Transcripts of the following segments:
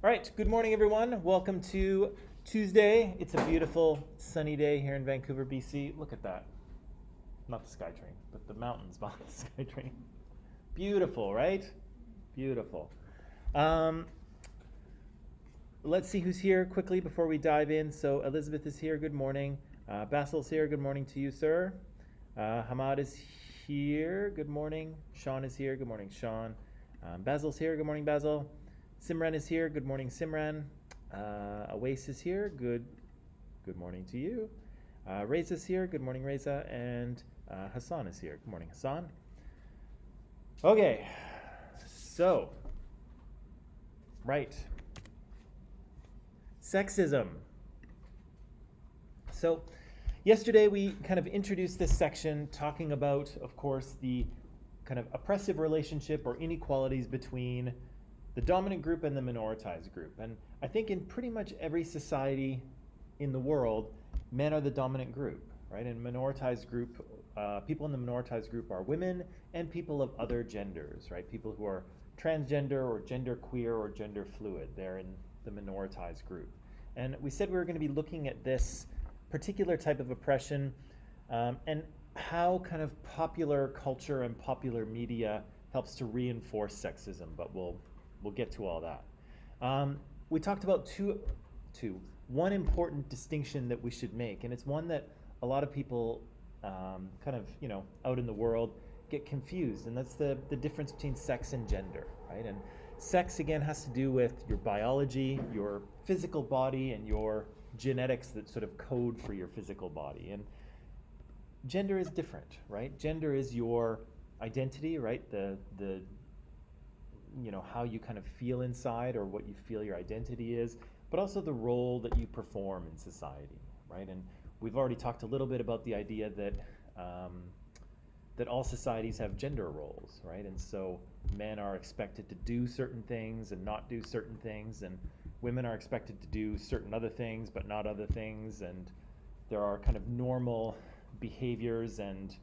All right, good morning, everyone. Welcome to Tuesday. It's a beautiful sunny day here in Vancouver, BC. Look at that. Not the SkyTrain, but the mountains behind the SkyTrain. Beautiful, right? Beautiful. Um, let's see who's here quickly before we dive in. So Elizabeth is here. Good morning. Basil's here. Good morning to you, sir. Hamad is here. Good morning. Sean is here. Good morning, Sean. Basil's here. Good morning, Basil. Simran is here. Good morning, Simran. Awais is here. Good morning to you. Reza is here. Good morning, Reza. And Hassan is here. Good morning, Hassan. Okay, so, right. Sexism. So, yesterday we kind of introduced this section talking about, of course, the kind of oppressive relationship or inequalities between the dominant group and the minoritized group. And I think in pretty much every society in the world, men are the dominant group, right? And minoritized group, people in the minoritized group are women and people of other genders, right? People who are transgender or gender queer or gender fluid, they're in the minoritized group. And we said we were going to be looking at this particular type of oppression and how kind of popular culture and popular media helps to reinforce sexism, but we'll get to all that. We talked about one important distinction that we should make, and it's one that a lot of people kind of, out in the world get confused, and that's the difference between sex and gender, right? And sex, again, has to do with your biology, your physical body, and your genetics that sort of code for your physical body. And gender is different, right? Gender is your identity, right? The how you kind of feel inside or what you feel your identity is, but also the role that you perform in society, right? And we've already talked a little bit about the idea that that all societies have gender roles, right? And so men are expected to do certain things and not do certain things, and women are expected to do certain other things but not other things, and there are kind of normal behaviors and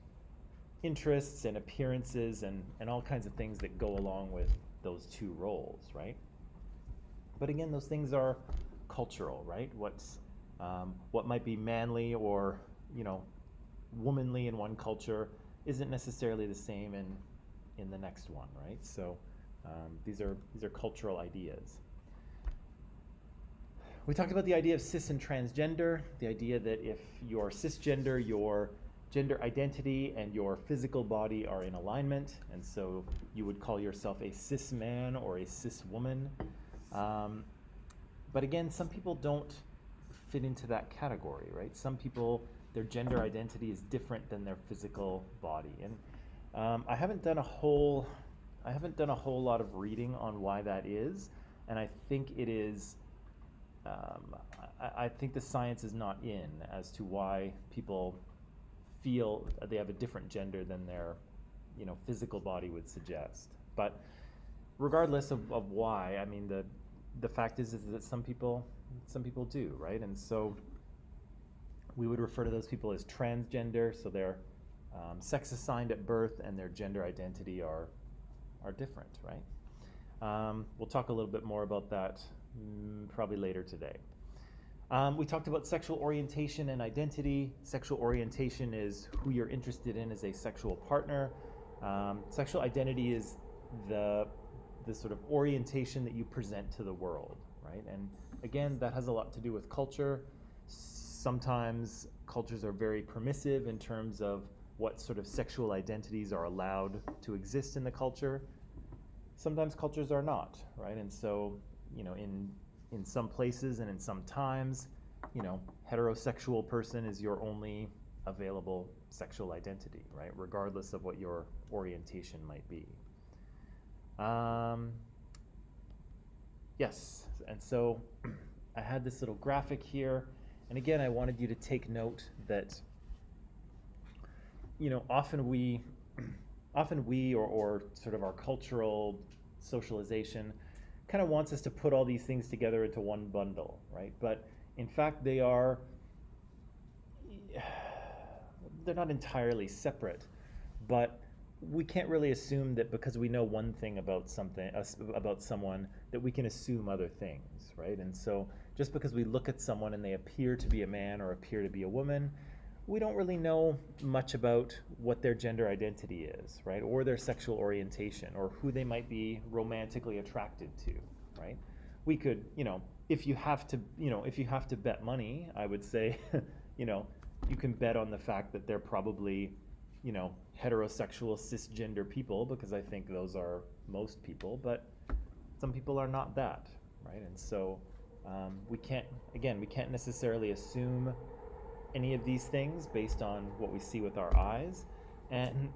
interests and appearances and all kinds of things that go along with those two roles, right? But again, those things are cultural, right? What might be manly or womanly in one culture isn't necessarily the same in the next one, right? So these are cultural ideas. We talked about the idea of cis and transgender, the idea that if you're cisgender, your gender identity and your physical body are in alignment, and so you would call yourself a cis man or a cis woman. But again, some people don't fit into that category, right? Some people, their gender identity is different than their physical body, and I haven't done a whole lot of reading on why that is, and I think it is. I think the science is not in as to why people feel they have a different gender than their physical body would suggest. But regardless of why, I mean, the fact is that some people do, right? And so we would refer to those people as transgender, so they're sex assigned at birth and their gender identity are different, right? We'll talk a little bit more about that probably later today. We talked about sexual orientation and identity. Sexual orientation is who you're interested in as a sexual partner. Sexual identity is the sort of orientation that you present to the world, right? And again, that has a lot to do with culture. Sometimes cultures are very permissive in terms of what sort of sexual identities are allowed to exist in the culture. Sometimes cultures are not, right? And so, in some places and in some times, heterosexual person is your only available sexual identity, right? Regardless of what your orientation might be. Yes, and so I had this little graphic here, and again, I wanted you to take note that, often we or sort of our cultural socialization kind of wants us to put all these things together into one bundle, right? But in fact, they're not entirely separate, but we can't really assume that because we know one thing about something, about someone, that we can assume other things, right? And so just because we look at someone and they appear to be a man or appear to be a woman, we don't really know much about what their gender identity is, right? Or their sexual orientation, or who they might be romantically attracted to, right? We could, if you have to, if you have to bet money, I would say, you can bet on the fact that they're probably, heterosexual cisgender people, because I think those are most people, but some people are not that, right? And so we can't necessarily assume any of these things based on what we see with our eyes. And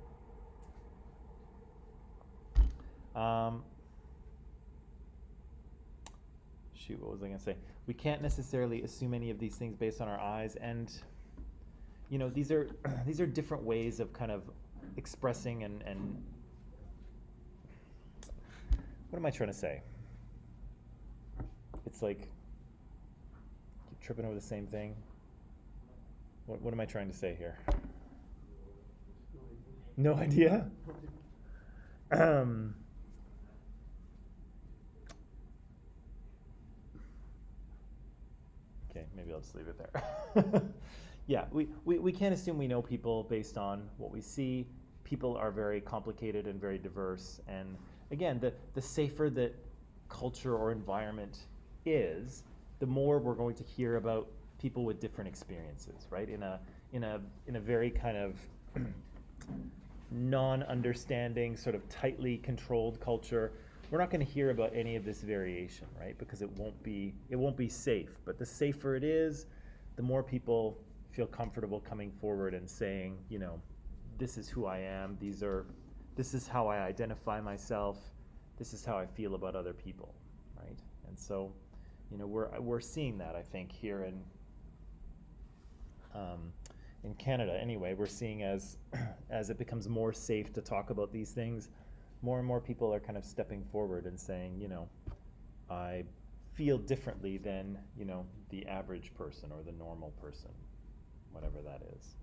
what was I going to say? We can't necessarily assume any of these things based on our eyes, and these are different ways of kind of expressing and what am I trying to say? It's like keep tripping over the same thing. What am I trying to say here? No idea? Okay, maybe I'll just leave it there. Yeah, we can't assume we know people based on what we see. People are very complicated and very diverse. And again, the safer that culture or environment is, the more we're going to hear about people with different experiences, right? In a very kind of non-understanding, sort of tightly controlled culture, we're not going to hear about any of this variation, right? Because it won't be safe. But the safer it is, the more people feel comfortable coming forward and saying, this is who I am. This is how I identify myself. This is how I feel about other people, right? And so, we're seeing that, I think, here in Canada. Anyway, we're seeing as it becomes more safe to talk about these things, more and more people are kind of stepping forward and saying, I feel differently than, the average person or the normal person, whatever that is.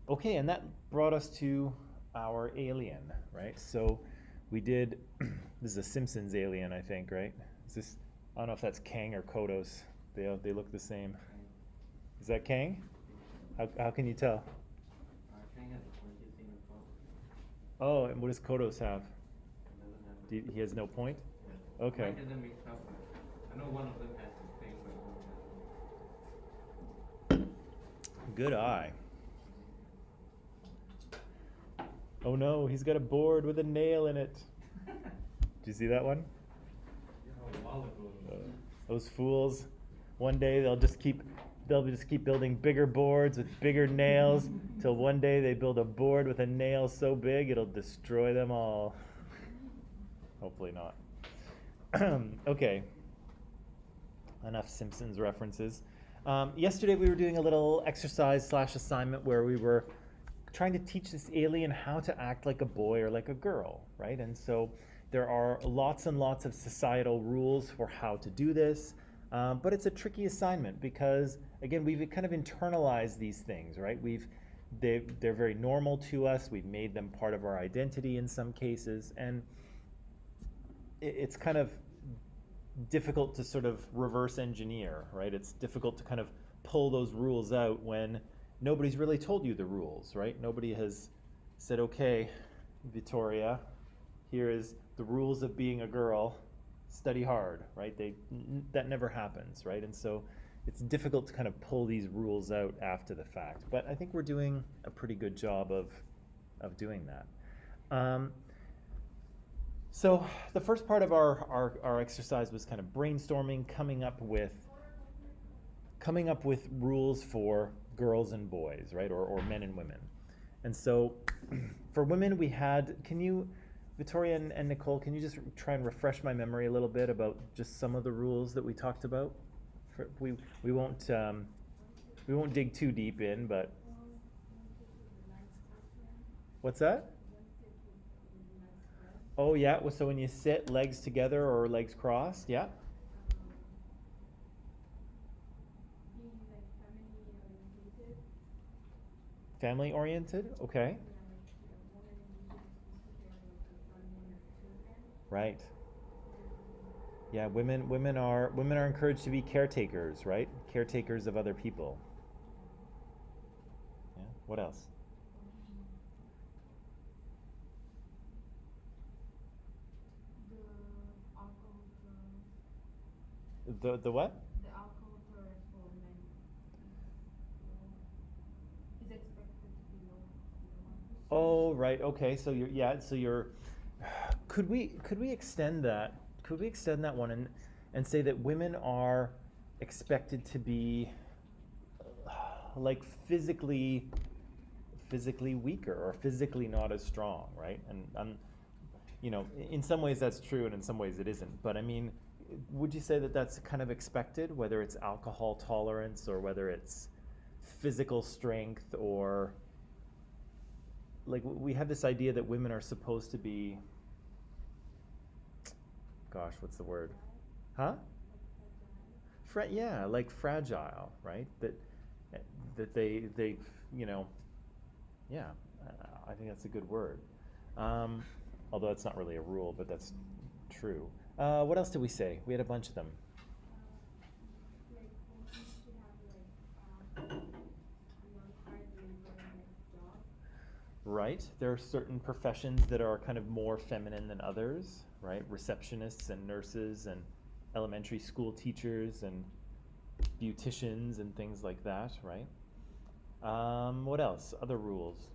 Okay, and that brought us to our alien, right? So we did, this is a Simpsons alien, I think, right? I don't know if that's Kang or Kodos. They look the same. Is that Kang? How can you tell? Kang has a point, he's seen in front. Oh, and what does Kodos have? He has no point? Yeah. Okay. Might get them mixed up. I know one of them has his thing, but one of them has. Good eye. Oh no, he's got a board with a nail in it. Did you see that one? Yeah, a while ago. Those fools. One day they'll just keep building bigger boards with bigger nails till one day they build a board with a nail so big it'll destroy them all. Hopefully not. Okay. Enough Simpsons references. Yesterday we were doing a little exercise / assignment where we were trying to teach this alien how to act like a boy or like a girl, right? And so there are lots and lots of societal rules for how to do this, but it's a tricky assignment because, again, we've kind of internalized these things, right? They're very normal to us. We've made them part of our identity in some cases, and it's kind of difficult to sort of reverse engineer, right? It's difficult to kind of pull those rules out when nobody's really told you the rules, right? Nobody has said, okay, Victoria, here is the rules of being a girl, study hard, right? That never happens, right? And so it's difficult to kind of pull these rules out after the fact. But I think we're doing a pretty good job of doing that. So the first part of our exercise was kind of brainstorming, coming up with rules for girls and boys, right, or men and women. And so for women we had, Victoria and Nicole, can you just try and refresh my memory a little bit about just some of the rules that we talked about? We won't dig too deep in, but what's that? Oh yeah, so when you sit, legs together or legs crossed, yeah. Family oriented, okay. Right. Yeah, women are encouraged to be caretakers, right? Caretakers of other people. Yeah. What else? The alcohol The what? the alcohol tolerance for women is expected to be low. Oh, right. Okay. So you're yeah. So you're. Could we extend that? Could we extend that one and say that women are expected to be like physically weaker or physically not as strong, right? And in some ways that's true, and in some ways it isn't. But I mean, would you say that that's kind of expected, whether it's alcohol tolerance or whether it's physical strength or like we have this idea that women are supposed to be, gosh, what's the word? Huh? Yeah, like fragile, right? That they yeah, I think that's a good word. Although it's not really a rule, but that's true. What else did we say? We had a bunch of them. Like women should have like non-hard labor job. Right. There are certain professions that are kind of more feminine than others, right? Receptionists and nurses and elementary school teachers and beauticians and things like that, right? What else? Other rules.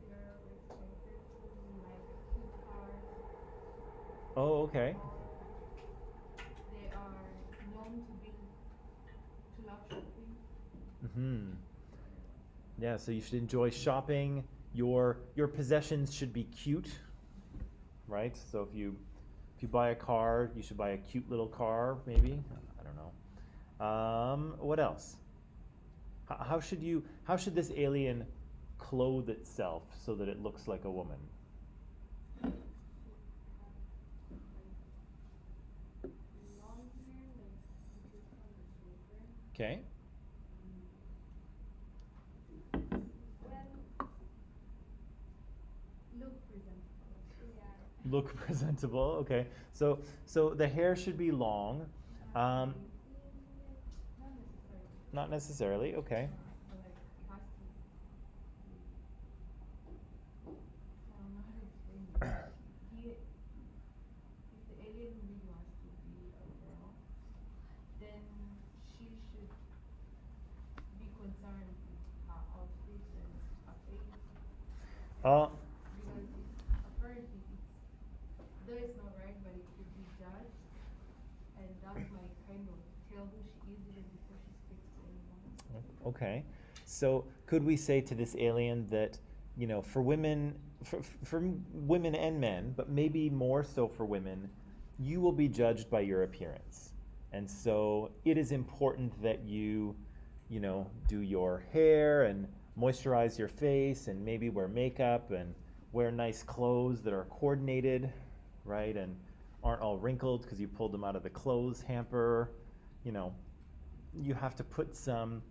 They're expected to like cute cars. Oh, okay. They are known to love shopping. Mm-hmm. Yeah, so you should enjoy shopping. Your possessions should be cute, right? So if you buy a car, you should buy a cute little car, maybe. I don't know. What else? How should this alien clothe itself so that it looks like a woman? Long hair, like just on the shoulder. Okay. Well, look presentable. Yeah. Look presentable. Okay. So the hair should be long. Um, Not necessarily. not necessarily. Okay. But like it has to. I don't know how to explain it. If the alien really wants to be a girl, then she should be concerned with her outfit and her face. Uh, Because apparently though it's not right, but it could be judged, and that might kind of tell who she is even before she speaks to anyone. Okay. So could we say to this alien that, for women, for women and men, but maybe more so for women, you will be judged by your appearance. And so it is important that you do your hair and moisturize your face and maybe wear makeup and wear nice clothes that are coordinated, right? And aren't all wrinkled because you pulled them out of the clothes hamper. You have to put some,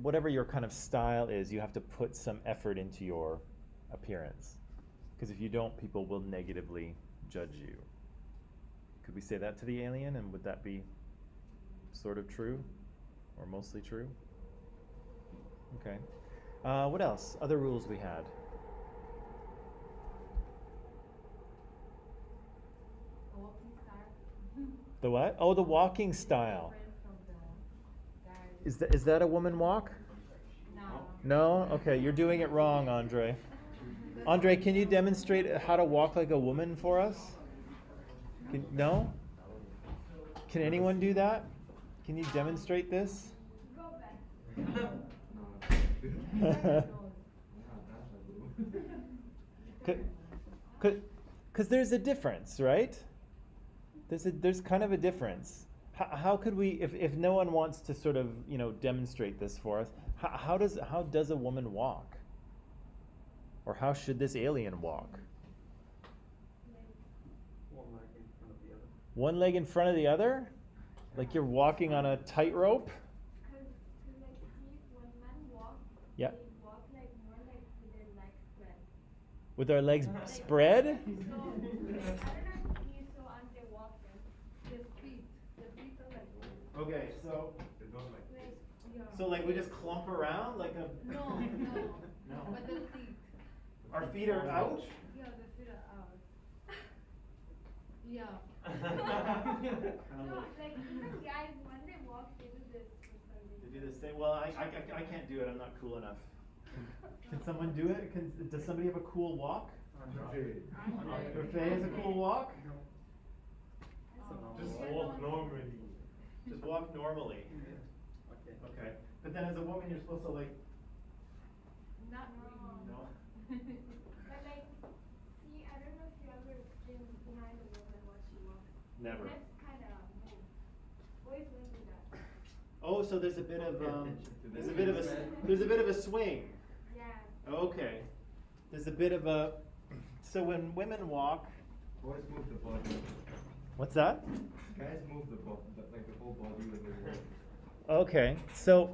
whatever your kind of style is, you have to put some effort into your appearance. Because if you don't, people will negatively judge you. Could we say that to the alien, and would that be sort of true? Or mostly true? Okay. What else? Other rules we had? A walking style. The what? Oh, the walking style. Different from the guy. Is that a woman walk? No. No? Okay, you're doing it wrong, Andre. Andre, can you demonstrate how to walk like a woman for us? No? Can anyone do that? Can you demonstrate this? Go back. Because there's a difference, right? There's kind of a difference. How could we, if no one wants to sort of demonstrate this for us, how does a woman walk? Or how should this alien walk? One leg in front of the other. One leg in front of the other? Like you're walking on a tightrope? Because like see when men walk, Yeah. they walk like more like with their legs spread. With our legs spread? So I don't know Okay, so They don't like this. Yeah. like we just clump around like a. No, no. No. But the feet. Our feet are out. Yeah, the feet are out. Yeah. No, like even guys when they walk they do this for some To reason. do this thing. Well, I can't do it. I'm not cool enough. Can someone do it? Does somebody have a cool walk? Faye has a cool walk. Just walk normally. Just walk normally. Okay. But then as a woman, you're supposed to like. Not really. No. But like, see, I don't know if you ever been behind a woman while she walks. Never. Hips kind of move. Boys wouldn't do that. Oh, so there's a bit of Pay attention to there's a this. bit of a there's a bit of a swing. Yeah. Okay. There's a bit of a. So when women walk. Boys move the body. What's that? Guys move the like the whole body when they walk. Okay. So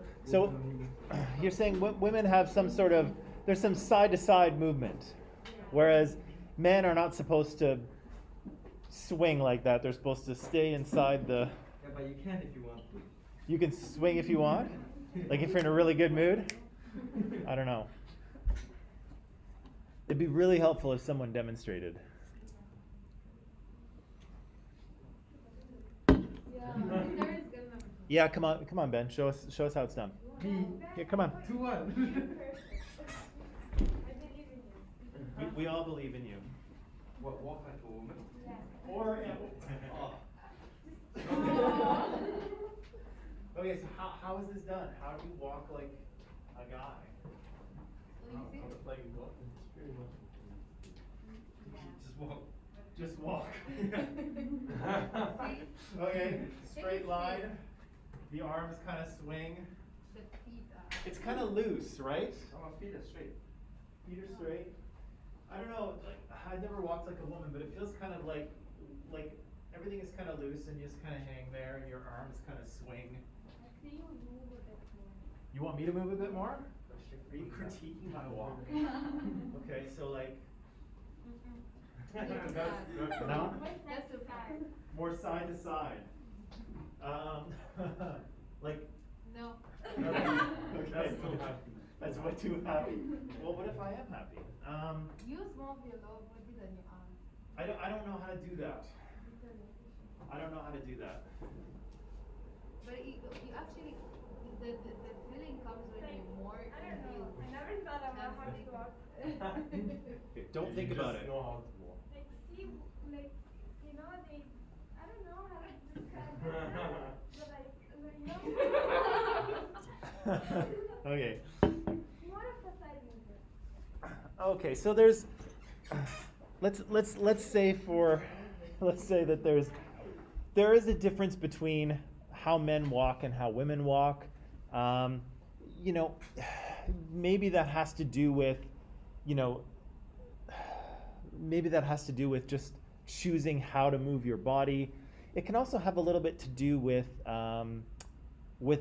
you're saying women have some sort of there's some side to side movement, whereas men are not supposed to swing like that. They're supposed to stay inside the. Yeah, but you can if you want to. You can swing if you want, like if you're in a really good mood. I don't know. It'd be really helpful if someone demonstrated. Yeah. There is gonna. Yeah, come on, Ben. Show us how it's done. Here, come on. 2-1. I believe in you. We all believe in you. What, walk like a woman? Yeah. Or. Okay, so how is this done? How do you walk like a guy? So you see? Just walk. Just walk. See? Okay, straight line. The arms kind of swing. The feet are. It's kind of loose, right? Oh, my feet are straight. Feet are straight. I don't know. Like I never walked like a woman, but it feels kind of like everything is kind of loose and you just kind of hang there, and your arms kind of swing. I see you move a bit more. You want me to move a bit more? Are you critiquing my walk? Okay, so like. No? What's That's that a side? More side to side. Like. No. Okay. That's too happy. That's way too happy. Well, what if I am happy? Use more of your lower body than your arms. I don't know how to do that. I don't know how to do that. But you actually, the feeling comes when you're more I don't in know. heels. I never thought about how to walk. Okay, don't You think just about it. know how to walk. Like, see, like, you know, they, I don't know how to describe it. But like, you know. Okay. More of a side movement. Okay, so there's let's say that there is a difference between how men walk and how women walk. You know, maybe that has to do with, you know, maybe that has to do with just choosing how to move your body. It can also have a little bit to do with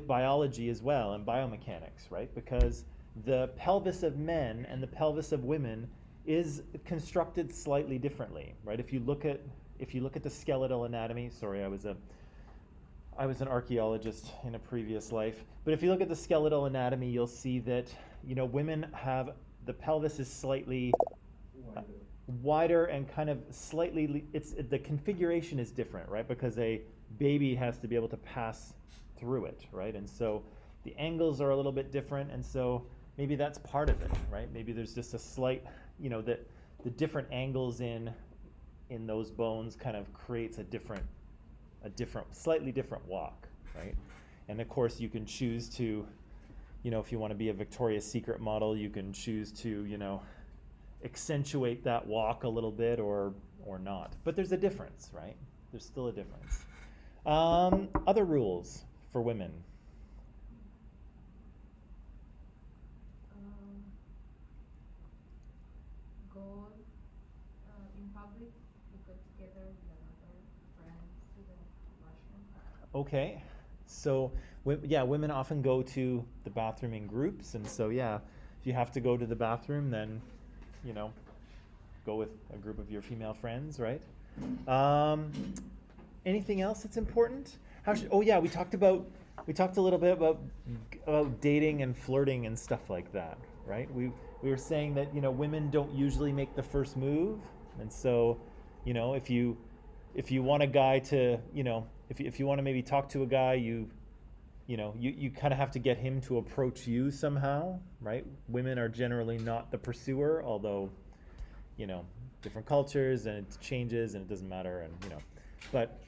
biology as well and biomechanics, right? Because the pelvis of men and the pelvis of women is constructed slightly differently, right? If you look at the skeletal anatomy, sorry, I was an archaeologist in a previous life, but if you look at the skeletal anatomy, you'll see that, you know, women have the pelvis is slightly wider and kind of slightly the configuration is different, right? Because a baby has to be able to pass through it, right? And so the angles are a little bit different, and so maybe that's part of it, right? Maybe there's just a slight, you know, that the different angles in those bones kind of creates a slightly different walk, right? And of course you can choose to, you know, if you want to be a Victoria's Secret model, you can choose to, you know, accentuate that walk a little bit or not. But there's a difference, right? There's still a difference. Other rules for women. Go in public, you go together with another friend to the washroom. Okay, so women often go to the bathroom in groups, and so yeah, if you have to go to the bathroom, then, you know, go with a group of your female friends, right? Anything else that's important? How should? Oh yeah, we talked a little bit about dating and flirting and stuff like that, right? We were saying that women don't usually make the first move, and so if you want a guy to if you want to maybe talk to a guy, you kind of have to get him to approach you somehow, right? Women are generally not the pursuer, although different cultures and it changes and it doesn't matter, and but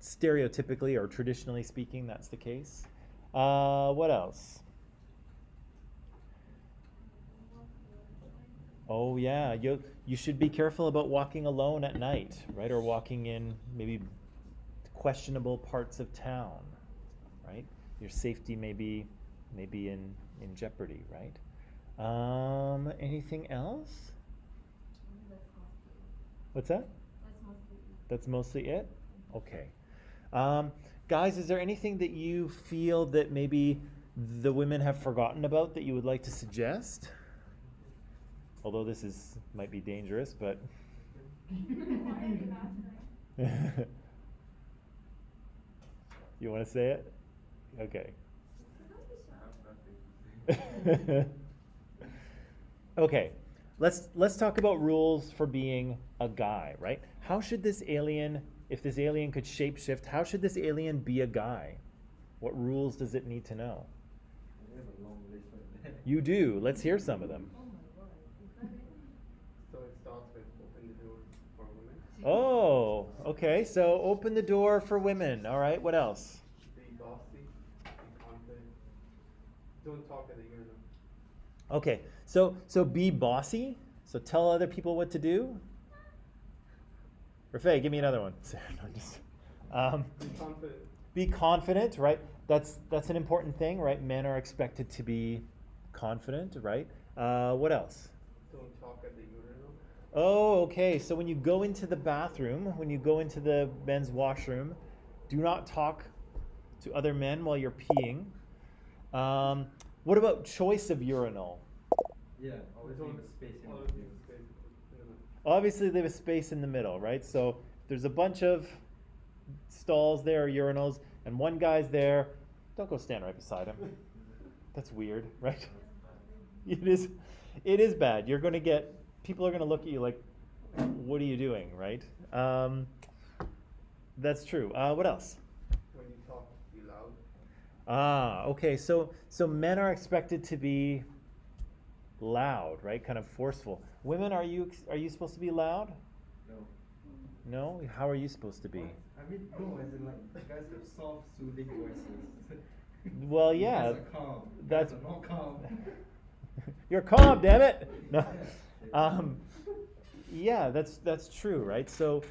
stereotypically or traditionally speaking, that's the case. What else? Oh yeah, you should be careful about walking alone at night, right? Or walking in maybe questionable parts of town, right? Your safety may be in jeopardy, right? Anything else? That's mostly it. What's that? That's mostly it. That's mostly it? Okay. Guys, is there anything that you feel that maybe the women have forgotten about that you would like to suggest? Although this might be dangerous, but you want to say it? Okay. Okay. Let's talk about rules for being a guy, right? How should this alien, if this alien could shapeshift, how should this alien be a guy? What rules does it need to know? We have a long list right there. You do. Let's hear some of them. Oh my god, is that it? So it starts with open the door for women. Oh, okay. So open the door for women. All right. What else? Be bossy, be confident. Don't talk at the urinal. Okay. So be bossy. So tell other people what to do. Rafay, give me another one. No, just, Be confident. be confident, right? That's an important thing, right? Men are expected to be confident, right? What else? Don't talk at the urinal. Oh, okay. So when you go into the bathroom, when you go into the men's washroom, do not talk to other men while you're peeing. What about choice of urinal? Yeah, always leave a space in Always between. leave a space in the middle. Obviously, they have a space in the middle, right? So if there's a bunch of stalls there or urinals, and one guy's there, don't go stand right beside him. That's weird, right? It is bad. People are gonna look at you like, what are you doing, right? That's true. What else? When you talk, be loud. Okay. So men are expected to be loud, right? Kind of forceful. Women, are you supposed to be loud? No. No? How are you supposed to be? I mean, no, as in like, guys have soft, soothing voices. Well, yeah. You guys are calm. You That's guys are not calm. You're calm, damn it. No. Yeah, that's true, right? So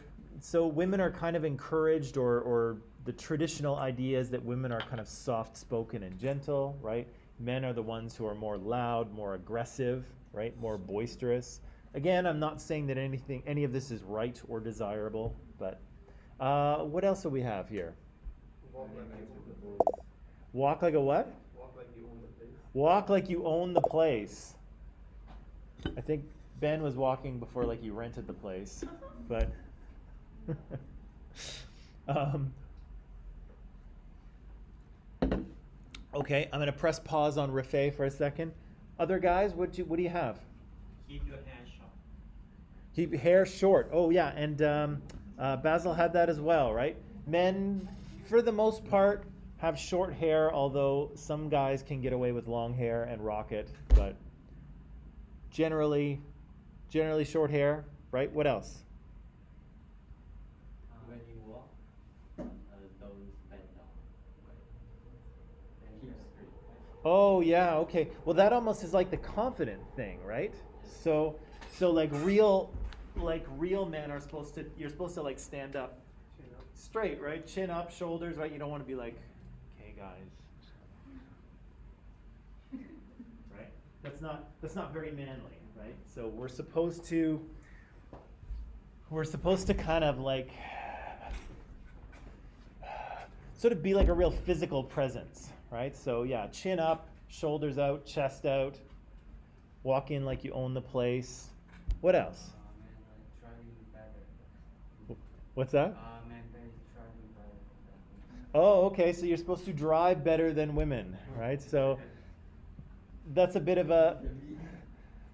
women are kind of encouraged, or the traditional idea is that women are kind of soft-spoken and gentle, right? Men are the ones who are more loud, more aggressive, right? More boisterous. Again, I'm not saying that any of this is right or desirable, but what else do we have here? Walk like you With own the the boys. place. Walk like a what? Walk like you own the place. Walk like you own the place. I think Ben was walking before like you rented the place, but okay, I'm gonna press pause on Rafay for a second. Other guys, what do you have? Keep your hands sharp. Keep hair short. Oh yeah, and Basil had that as well, right? Men, for the most part, have short hair, although some guys can get away with long hair and rock it, but generally short hair, right? What else? When you walk, don't bend down. And keep straight. Oh yeah, okay. Well, that almost is like the confident thing, right? So like real men are you're supposed to like stand up Chin up. straight, right? Chin up, shoulders, right? You don't want to be like, okay, guys. Right? That's not very manly, right? So we're supposed to kind of like sort of be like a real physical presence, right? So yeah, chin up, shoulders out, chest out, walk in like you own the place. What else? Man, trying better. What's that? Man, trying better. Oh, okay, so you're supposed to drive better than women, right? So that's a bit of a.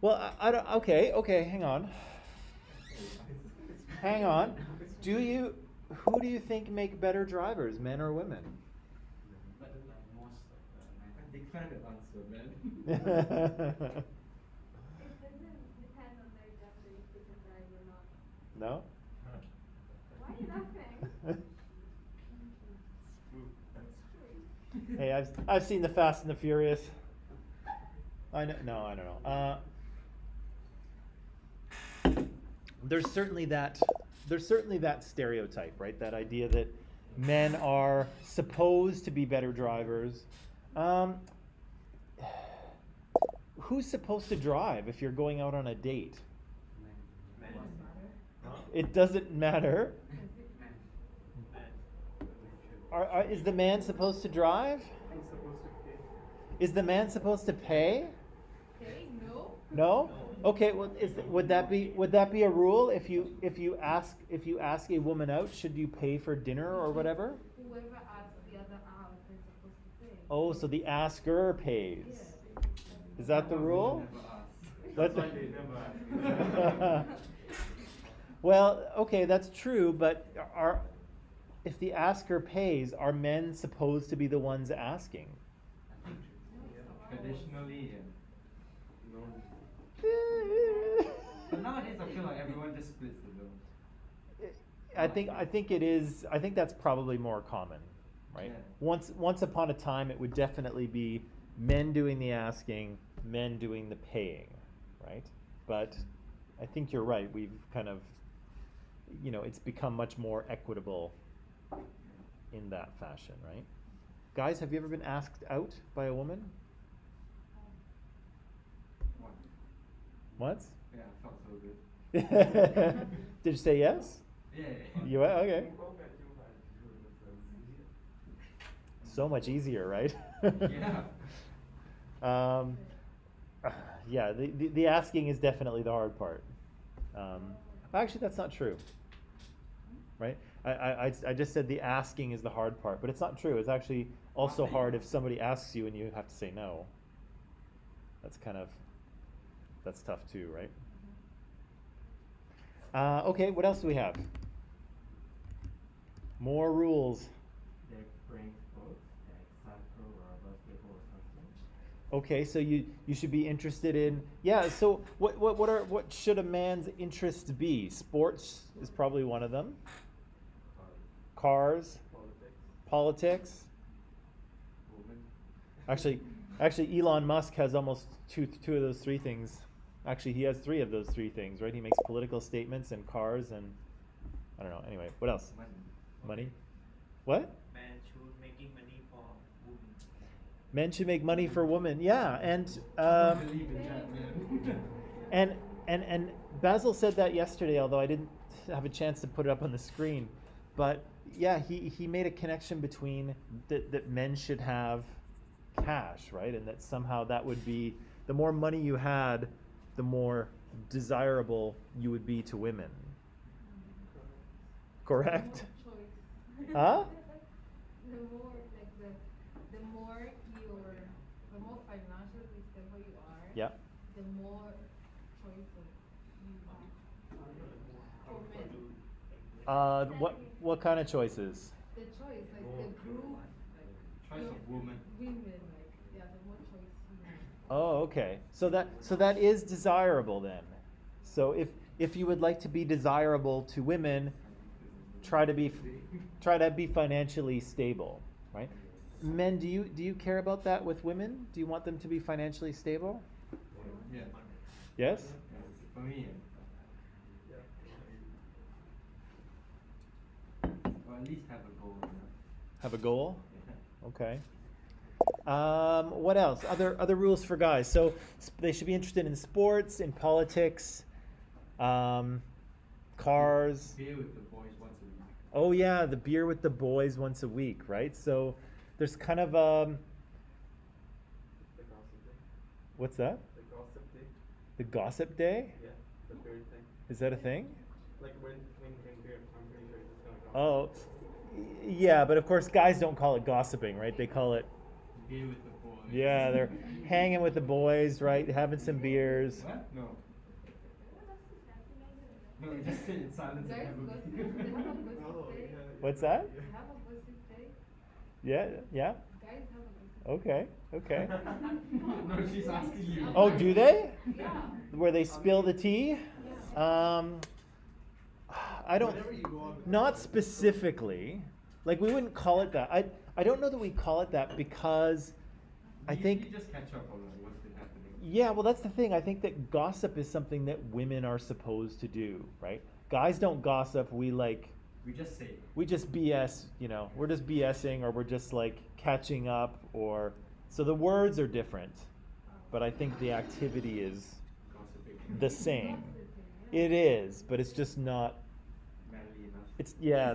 Well, I don't. Okay, hang on. Hang on. Who do you think make better drivers, men or women? But most of the men. Decline the answer, man. It doesn't depend on their gender if they can drive or not. No? Why are you laughing? It's true. Hey, I've seen the Fast and the Furious. I know. No, I don't know. There's certainly that stereotype, right? That idea that men are supposed to be better drivers. Who's supposed to drive if you're going out on a date? Men. It doesn't matter. Men. Is the man supposed to drive? He's supposed to pay. Is the man supposed to pay? Okay, no. No? Okay, well, would that be a rule if you ask a woman out, should you pay for dinner or whatever? Whoever asks the other out is supposed to pay. Oh, so the asker pays. Yeah. Is that the rule? Never ask. That's why they never ask. Well, okay, that's true, but if the asker pays, are men supposed to be the ones asking? I think Traditionally, yeah. No. But nowadays, I feel like everyone just splits the bill. I think it is. I think that's probably more common, right? Yeah. Once upon a time, it would definitely be men doing the asking, men doing the paying, right? But I think you're right. We've kind of, it's become much more equitable in that fashion, right? Guys, have you ever been asked out by a woman? Once. Once? Yeah, I felt so good. Did you say yes? Yeah. You okay? Both at you, but you in a sense. So much easier, right? Yeah. Yeah, the asking is definitely the hard part. Actually, that's not true, right? I just said the asking is the hard part, but it's not true. It's actually also hard if somebody asks you and you have to say no. That's tough too, right? Okay, what else do we have? More rules. They're playing sports like soccer or basketball or something. Okay, so you should be interested in, yeah, so what should a man's interests be? Sports is probably one of them. Cars, politics. Woman. Actually Elon Musk has almost two of those three things. Actually, he has three of those three things, right? He makes political statements and cars and I don't know. Anyway, what else? Money. Money? What? Men should making money for women. Men should make money for women. Yeah, and I don't believe in that, man. and Basil said that yesterday, although I didn't have a chance to put it up on the screen. But yeah, he made a connection between that men should have cash, right? And that somehow that would be, the more money you had, the more desirable you would be to women. Correct? Choice. Huh? The more financially stable you are, Yeah. the more choices you have for men. What kind of choices? The choice, like the group, Choice of woman. women, like yeah, the more choice you have. Oh, okay. So that is desirable then. So if you would like to be desirable to women, try to be financially stable, right? Men, do you care about that with women? Do you want them to be financially stable? Yeah. Yes? Yeah. For me, yeah. Or at least have a goal. Have a goal? Yeah. Okay. What else? Other rules for guys. So they should be interested in sports, in politics, cars. Beer with the boys once a week. Oh yeah, the beer with the boys once a week, right? So there's kind of The gossip day. what's that? The gossip day. The gossip day? Yeah, the third thing. Is that a thing? Like when I'm pretty sure it's gonna gossip. Oh, Yeah, but of course, guys don't call it gossiping, right? They call it, Be with the boys. yeah, they're hanging with the boys, right? Having some beers. What? No. No, you just sit in silence and Guys have a gossip, beer. they have a gossip Oh, day. yeah. What's that? They have a gossip day. Yeah, yeah. Guys have a gossip day. Okay, okay. No, she's asking you. Oh, do they? Yeah. Where they spill the tea? Yeah. I don't. Whenever you go on the- Not specifically. Like we wouldn't call it that. I don't know that we call it that because I You think just catch up on like, what's been happening. yeah, well that's the thing. I think that gossip is something that women are supposed to do, right? Guys don't gossip. We We just just BS, you know. We're just BSing or we're just like catching up or so the words are different. But I think the activity is gossiping. the same. Gossiping, yeah. It is, but it's just not Manly enough. it's yeah,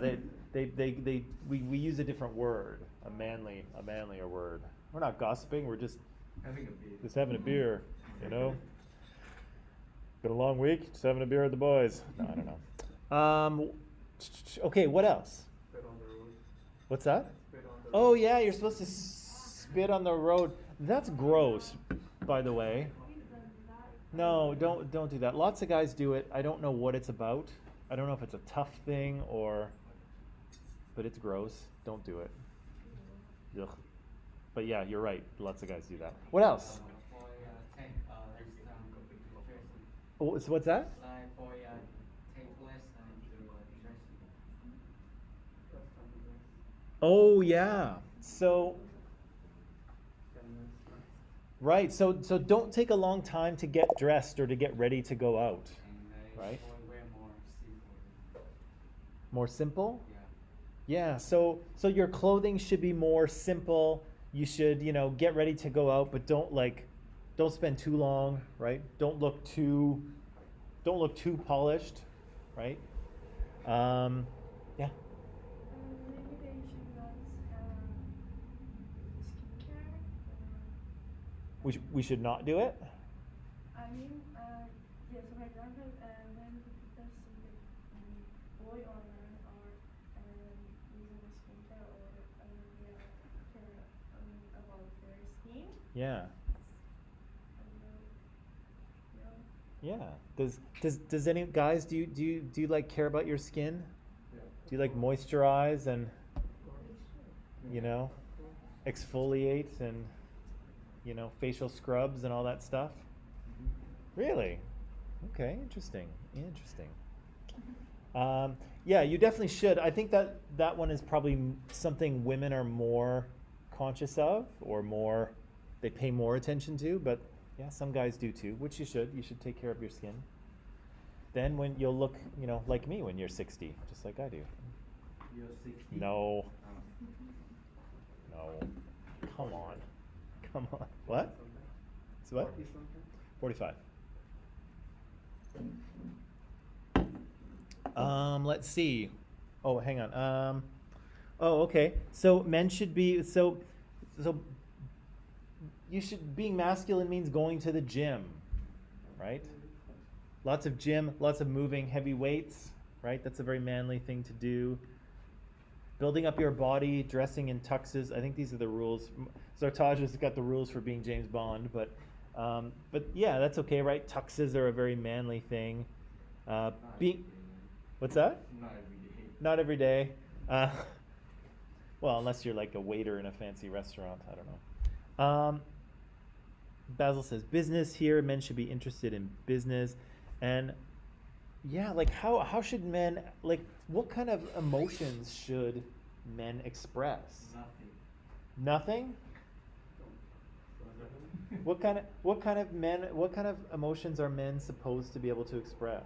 we use a different word, a manlier word. We're not gossiping, we're just Having a beer. having a beer, you know. Been a long week, just having a beer with the boys. No, I don't know. Okay, what else? Spit on the road. What's that? Spit on the Oh road. yeah, you're supposed to spit on the road. That's gross, by the way. No, don't do that. Lots of guys do it. I don't know what it's about. I don't know if it's a tough thing or, but it's gross. Don't do it. Ugh. But yeah, you're right. Lots of guys do that. What else? For take dressing. Oh, what's that? Like for take less and to dressing. That's something else. Oh yeah. So 10 minutes max. right. So don't take a long time to get dressed or to get ready to go out. And Right. wear more simple. More simple. Yeah. Yeah, so your clothing should be more simple. You should, you know, get ready to go out, but don't spend too long, right? Don't look too polished, right? Yeah. Maybe they should not skincare. We should not do it. I mean, yes, for example, when people see the boy or man are using skincare or they are care about their skin, Yeah. you know, Yeah. Does any guys do you like care about your skin? Yeah. Do you like moisturize and you Yeah. know exfoliate and you know facial scrubs and all that stuff? Really? Okay, interesting. Yeah, you definitely should. I think that one is probably something women are more conscious of or more they pay more attention to, but yeah, some guys do too, which you should. You should take care of your skin. Then when you'll look, you know, like me when you're 60, just like I do. You're 60. No. Oh. No. Come on. What? It's what? 40 something? 45. Let's see. Oh, hang on. Oh, okay. So men should be so you should being masculine means going to the gym, right? Lots of gym, lots of moving, heavy weights, right? That's a very manly thing to do. Building up your body, dressing in tuxes. I think these are the rules. Zartaj has got the rules for being James Bond, but yeah, that's okay, right? Tuxes are a very manly thing. Not Being, every day, what's that? man. Not every day. Not every day. Well, unless you're like a waiter in a fancy restaurant, I don't know. Basil says business here. Men should be interested in business, and yeah, like how should men like what kind of emotions should men express? Nothing. Nothing. What kind of emotions are men supposed to be able to express?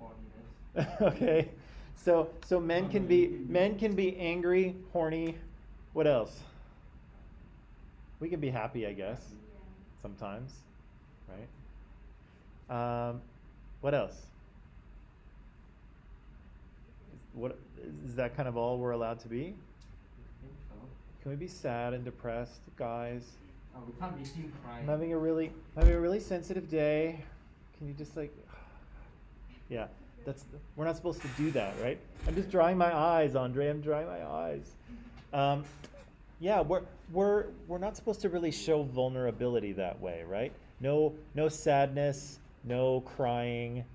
Horniness. Okay, so men can be angry, horny. What else? We can be happy, I guess, sometimes, right? What else? what is that kind of all we're allowed to be? I think so. Can we be sad and depressed, guys? Oh, we can't be seen crying. I'm having a really sensitive day. Can you just like, yeah, we're not supposed to do that, right? I'm just drying my eyes, Andre. I'm drying my eyes. Yeah, we're not supposed to really show vulnerability that way, right? No sadness, no crying,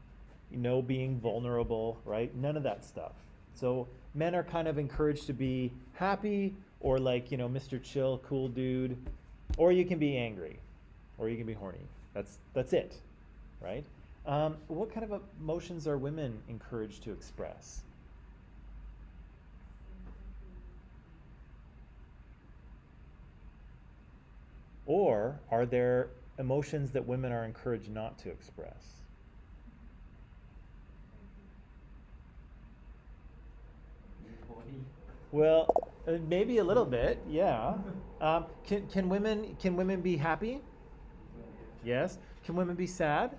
no being vulnerable, right? None of that stuff. So men are kind of encouraged to be happy or like, Mr. Chill, cool dude, or you can be angry, or you can be horny. That's it, right? What kind of emotions are women encouraged to express? Or are there emotions that women are encouraged not to express? Horny. Well, maybe a little bit, yeah. Can women be happy? Yes. Can women be sad?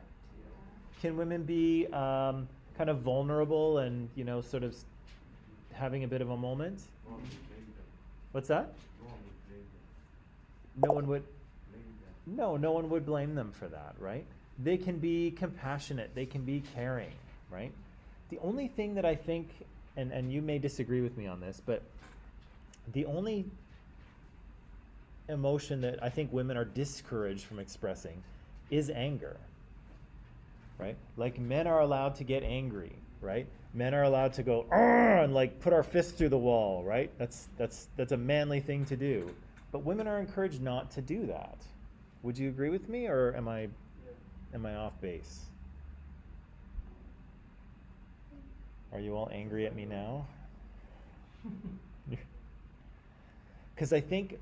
Can women be kind of vulnerable and sort of having a bit of a moment? What's that? No one would. No one would blame them for that, right? They can be compassionate. They can be caring, right? The only thing that I think, and you may disagree with me on this, but the only emotion that I think women are discouraged from expressing is anger, right? Like men are allowed to get angry, right? Men are allowed to go "Arr!" and like put our fists through the wall, right? That's a manly thing to do. But women are encouraged not to do that. Would you agree with me, or am I off base? Are you all angry at me now? Because I think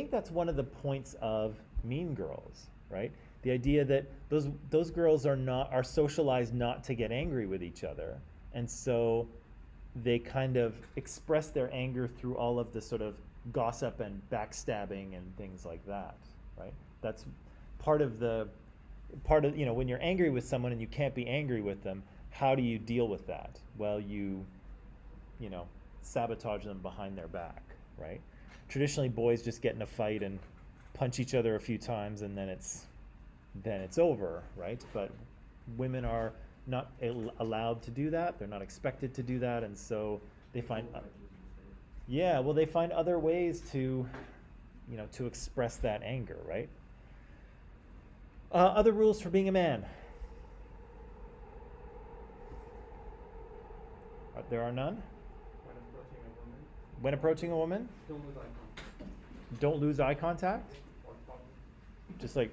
that's one of the points of Mean Girls, right? The idea that those girls are socialized not to get angry with each other, and so they kind of express their anger through all of the sort of gossip and backstabbing and things like that, right? That's part of when you're angry with someone and you can't be angry with them, how do you deal with that? Well, you sabotage them behind their back, right? Traditionally, boys just get in a fight and punch each other a few times and then it's over, right? But women are not allowed to do that. They're not expected to do that, and so they find they find other ways to express that anger, right? Other rules for being a man. There are none? When approaching a woman, When approaching a woman, don't lose eye contact. don't lose eye contact? Or talk. Just like,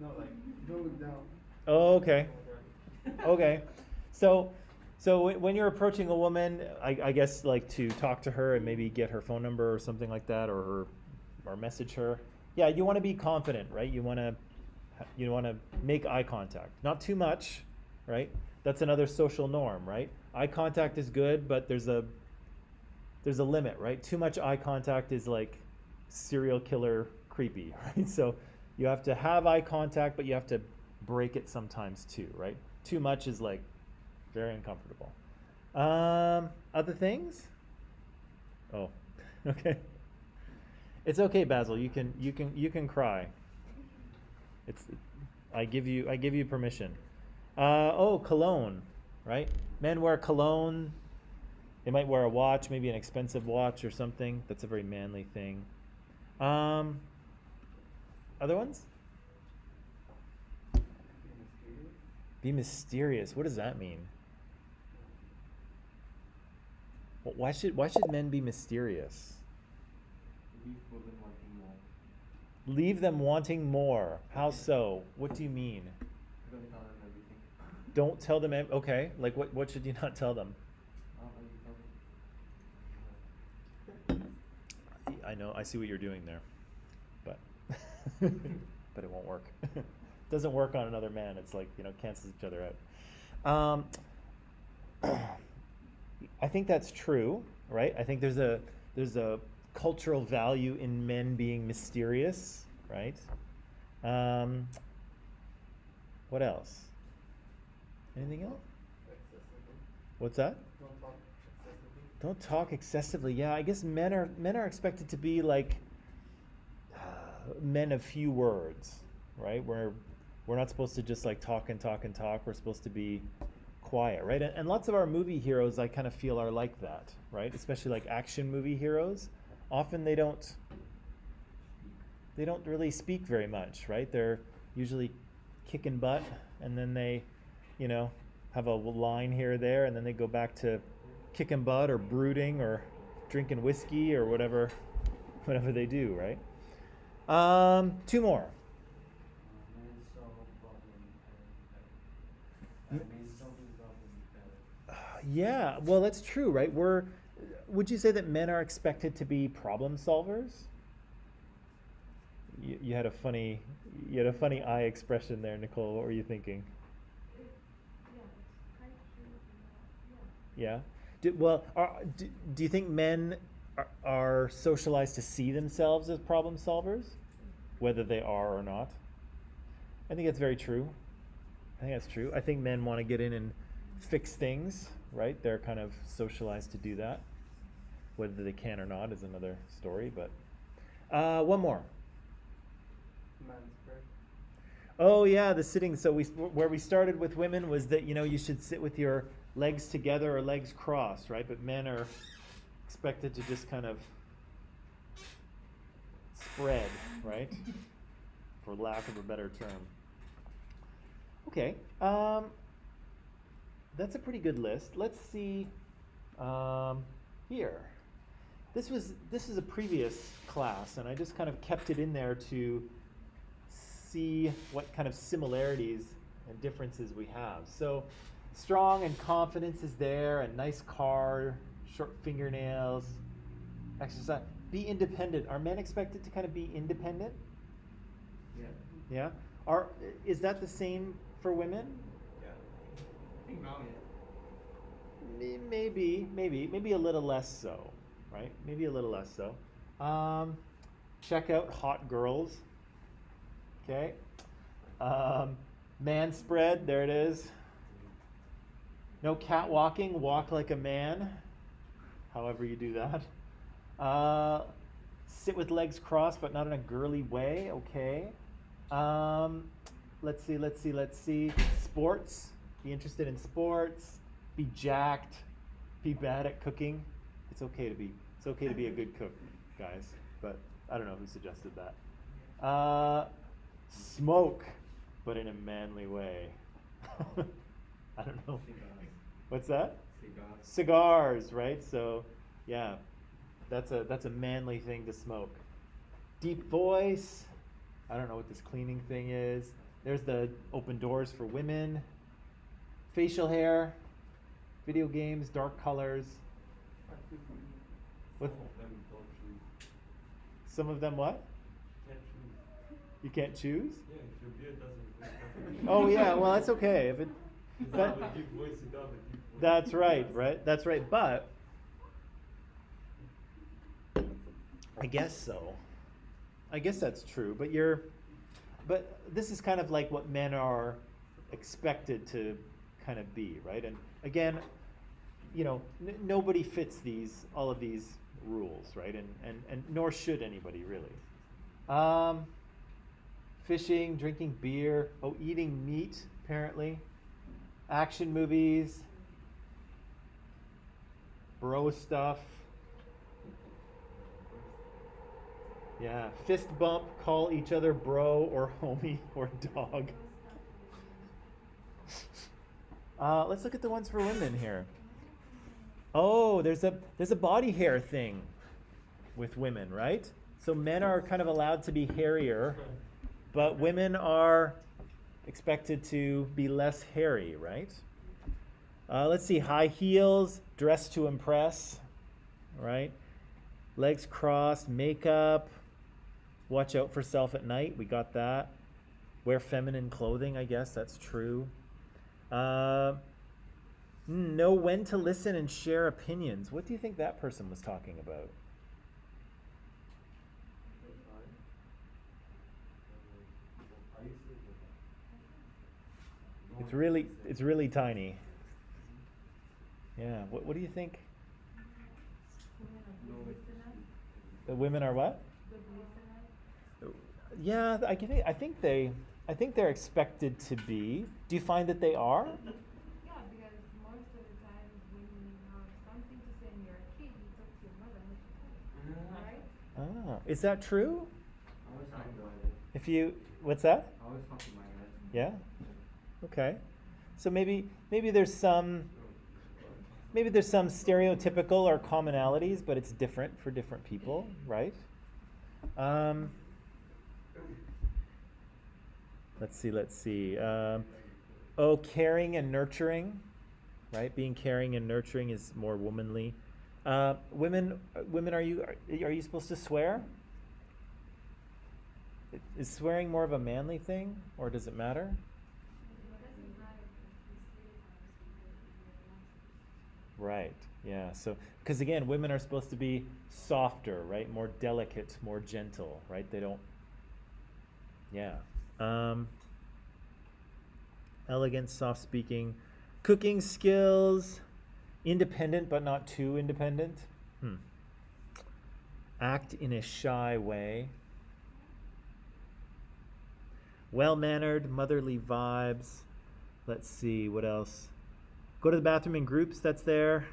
No, like, don't look down. oh, okay. Right. Okay. So when you're approaching a woman, I guess like to talk to her and maybe get her phone number or something like that, or message her. Yeah, you want to be confident, right? You want to make eye contact. Not too much, right? That's another social norm, right? Eye contact is good, but there's a limit, right? Too much eye contact is like serial killer creepy, right? So you have to have eye contact, but you have to break it sometimes too, right? Too much is like very uncomfortable. Other things? Oh, okay. It's okay, Basil. You can cry. I give you permission. Cologne, right? Men wear cologne. They might wear a watch, maybe an expensive watch or something. That's a very manly thing. Other ones? Be mysterious. What does that mean? Why should men be mysterious? Leave women wanting more. Leave them wanting more. How so? What do you mean? Don't tell them everything. Don't tell them. Okay. Like what should you not tell them? You tell them. I know. I see what you're doing there, but but it won't work. Doesn't work on another man. It's like cancels each other out. I think that's true, right? I think there's a cultural value in men being mysterious, right? What else? Anything else? What's that? Don't talk excessively. Don't talk excessively. Yeah, I guess men are expected to be like men of few words, right? We're not supposed to just like talk and talk and talk. We're supposed to be quiet, right? And lots of our movie heroes, I kind of feel, are like that, right? Especially like action movie heroes. Often they don't really speak very much, right? They're usually kicking butt, and then they, you know, have a line here or there, and then they go back to kicking butt or brooding or drinking whiskey or whatever they do, right? Two more. Men solve problem better. Men solving problem better. Yeah, well, that's true, right? Would you say that men are expected to be problem solvers? You had a funny eye expression there, Nicole. What were you thinking? Yeah, it's kind of true. Yeah. Do you think men are socialized to see themselves as problem solvers, whether they are or not? I think that's very true. I think that's true. I think men want to get in and fix things, right? They're kind of socialized to do that. Whether they can or not is another story. But one more. Man spread. Oh yeah, the sitting. So where we started with women was that you should sit with your legs together or legs crossed, right? But men are expected to just kind of spread, right? For lack of a better term. Okay, that's a pretty good list. Let's see here. This is a previous class, and I just kind of kept it in there to see what kind of similarities and differences we have. So strong and confidence is there, a nice car, short fingernails, exercise. Be independent. Are men expected to kind of be independent? Yeah. Yeah. Is that the same for women? Yeah. I think now, yeah. Maybe a little less so, right? Maybe a little less so. Check out hot girls. Okay. Man spread, there it is. No catwalking, walk like a man. However you do that. Sit with legs crossed, but not in a girly way. Okay. Let's see. Sports. Be interested in sports. Be jacked. Be bad at cooking. It's okay to be a good cook, guys. But I don't know who suggested that. Smoke, but in a manly way. I don't know. What's that? Cigars, right? So, yeah, that's a manly thing to smoke. Deep voice. I don't know what this cleaning thing is. There's the open doors for women. Facial hair. Video games, dark colors. What? Some of them what? You can't choose? Yeah, if your beard doesn't. Oh yeah, well that's okay. If it, but, that's right. That's right. But I guess so. I guess that's true. But this is kind of like what men are expected to kind of be, right? And again, nobody fits all of these rules, right? And nor should anybody really. Fishing, drinking beer, eating meat, apparently. Action movies, bro stuff. Yeah, fist bump, call each other bro or homie or dog. Let's look at the ones for women here. Oh, there's a body hair thing with women, right? So men are kind of allowed to be hairier, but women are expected to be less hairy, right? Let's see, high heels, dress to impress, right? Legs crossed, makeup, watch out for self at night, we got that. Wear feminine clothing, I guess, that's true. Know when to listen and share opinions. What do you think that person was talking about? It's really tiny. Yeah. What do you think? Women are No, good it's- listeners. The women are what? Good listeners. Yeah, I think they're expected to be. Do you find that they are? Yeah, because most of the time when you have something to say and you're a kid, you talk to your mother, not your father, right? Ah, is that true? I always talk to my dad. If you, what's that? I always talk to my dad. Yeah. Okay. So maybe there's some stereotypical or commonalities, but it's different for different people, right? Let's see. Oh, caring and nurturing, right? Being caring and nurturing is more womanly. Women, are you supposed to swear? Is swearing more of a manly thing, or does it matter? Right. Yeah. So, because again, women are supposed to be softer, right? More delicate, more gentle, right? They don't. Yeah. Elegant, soft speaking, cooking skills, independent but not too independent. Act in a shy way. Well-mannered, motherly vibes. Let's see, what else? Go to the bathroom in groups, that's there.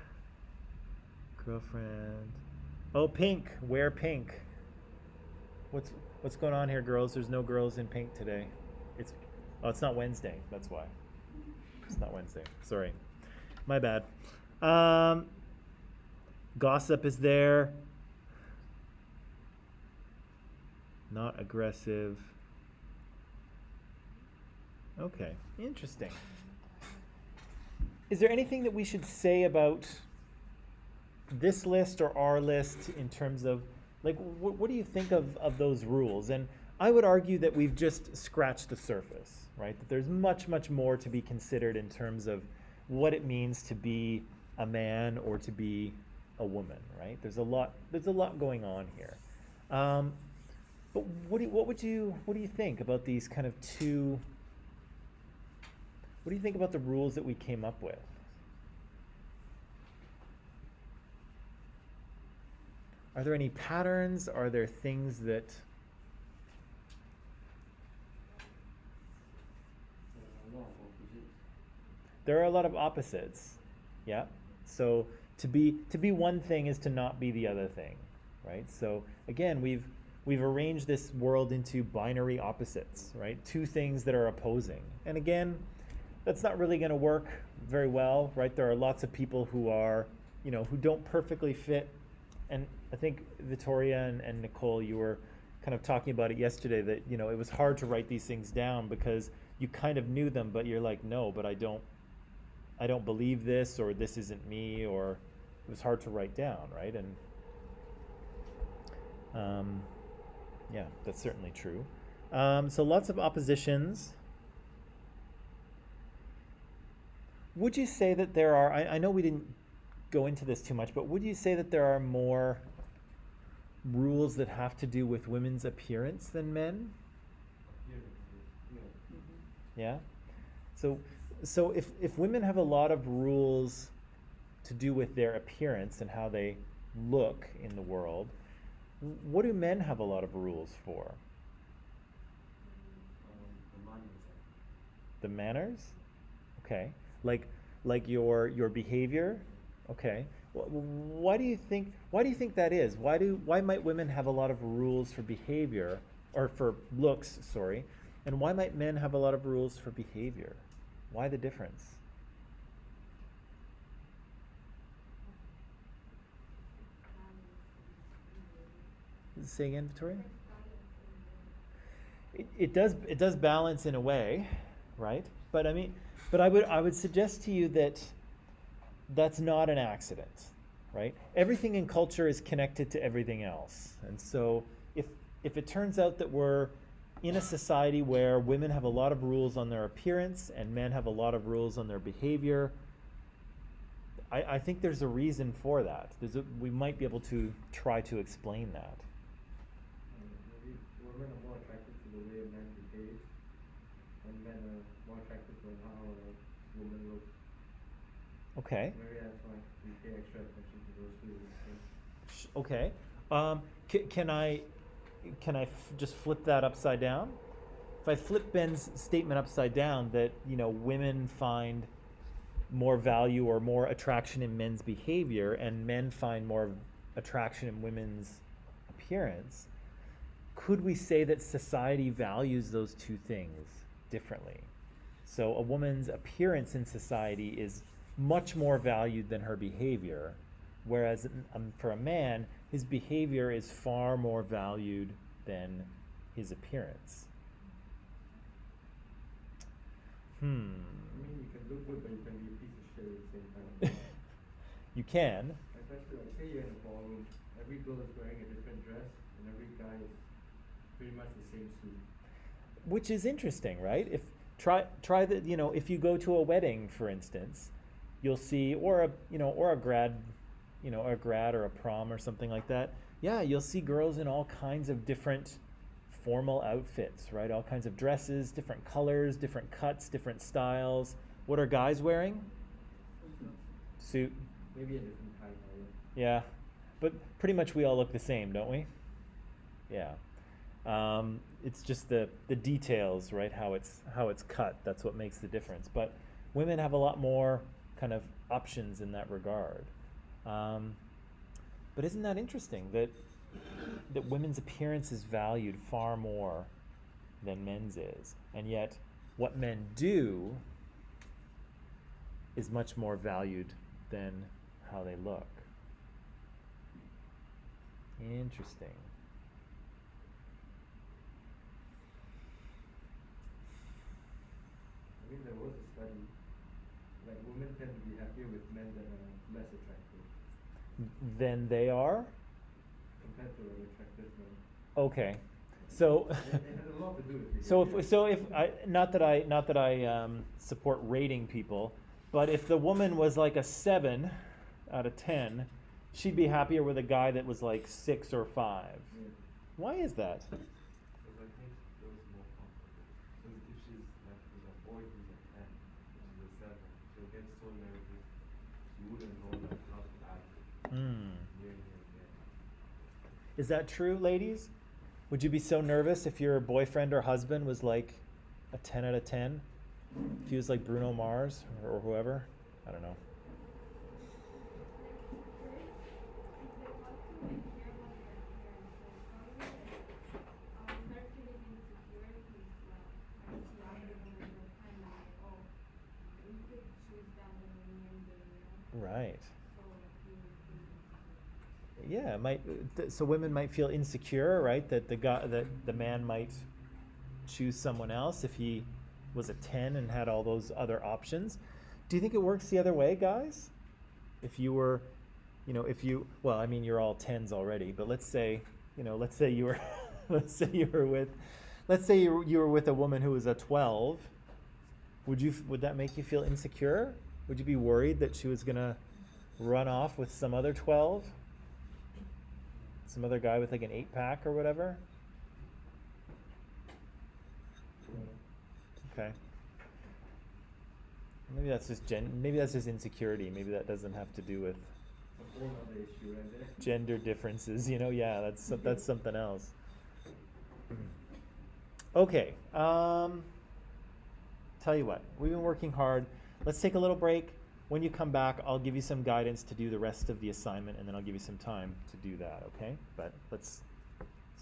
Girlfriend. Oh, pink. Wear pink. What's going on here, girls? There's no girls in pink today. It's not Wednesday, that's why. It's not Wednesday. Sorry. My bad. Gossip is there. Not aggressive. Okay, interesting. Is there anything that we should say about this list or our list in terms of, like, what do you think of those rules? And I would argue that we've just scratched the surface, right? That there's much, much more to be considered in terms of what it means to be a man or to be a woman, right? There's a lot going on here. But what do you think about these kind of two? What do you think about the rules that we came up with? Are there any patterns? Are there things that A lot of opposites. there are a lot of opposites? Yeah. So to be one thing is to not be the other thing, right? So again, we've arranged this world into binary opposites, right? Two things that are opposing. And again, that's not really going to work very well, right? There are lots of people who are, who don't perfectly fit. And I think Victoria and Nicole, you were kind of talking about it yesterday that, it was hard to write these things down because you kind of knew them, but you're like, no, but I don't believe this, or this isn't me, or it was hard to write down, right? And yeah, that's certainly true. So lots of oppositions. Would you say that there are, I know we didn't go into this too much, but would you say that there are more rules that have to do with women's appearance than men? Yeah? So if women have a lot of rules to do with their appearance and how they look in the world, what do men have a lot of rules for? The manners? Okay. Like your behavior? Okay. Why do you think that is? Why might women have a lot of rules for behavior, or for looks, sorry, and why might men have a lot of rules for behavior? Why the difference? Say again, Victoria? It does balance in a way, right? But I would suggest to you that that's not an accident, right? Everything in culture is connected to everything else. And so if it turns out that we're in a society where women have a lot of rules on their appearance and men have a lot of rules on their behavior, I think there's a reason for that. We might be able to try to explain that. Maybe women are more attracted to the way a man behaves, and men are more attracted to how a woman looks. Okay. Maybe that's why we pay extra attention to those two things. Okay. Can I just flip that upside down? If I flip Ben's statement upside down, that women find more value or more attraction in men's behavior, and men find more attraction in women's appearance, could we say that society values those two things differently? So a woman's appearance in society is much more valued than her behavior, whereas for a man, his behavior is far more valued than his appearance. I mean, you can look good, but you can be a piece of shit at the same time. You can. Especially, like, say you're in a ballroom, every girl is wearing a different dress, and every guy is pretty much the same suit. Which is interesting, right? If try the if you go to a wedding, for instance, you'll see, or a grad, a grad or a prom or something like that. Yeah, you'll see girls in all kinds of different formal outfits, right? All kinds of dresses, different colors, different cuts, different styles. What are guys wearing? Suit. Maybe a different tie color. Yeah, but pretty much we all look the same, don't we? Yeah. It's just the details, right? How it's cut. That's what makes the difference. But women have a lot more kind of options in that regard. But isn't that interesting that women's appearance is valued far more than men's is, and yet what men do is much more valued than how they look. Interesting. I mean, there was a study, like women tend to be happier with men that are less attractive Then they are? compared to attractive men. Okay. So It has a lot to do with so behavior. if I not that I support rating people, but if the woman was like a 7 out of 10, she'd be happier with a guy that was like 6 or 5. Yeah. Why is that? Because I think she feels more comfortable. Because if she's like with a boy who's a 10, which is a 7, she'll get so nervous, she wouldn't know like how to act Hmm. near him yet. Is that true, ladies? Would you be so nervous if your boyfriend or husband was like a 10 out of 10? If he was like Bruno Mars or whoever? I don't know. Right. Yeah, it might so women might feel insecure, right? That the man might choose someone else if he was a 10 and had all those other options. Do you think it works the other way, guys? If you were, well, I mean, you're all 10s already, but let's say you were, let's say you were with a woman who was a 12. Would that make you feel insecure? Would you be worried that she was gonna run off with some other 12? Some other guy with like an 8-pack or whatever? Okay. Maybe that's just insecurity. Maybe that doesn't have to do with A whole other issue right there. gender differences. Yeah, that's something else. Okay. Tell you what, we've been working hard. Let's take a little break. When you come back, I'll give you some guidance to do the rest of the assignment, and then I'll give you some time to do that. Okay? But let's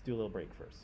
do a little break first.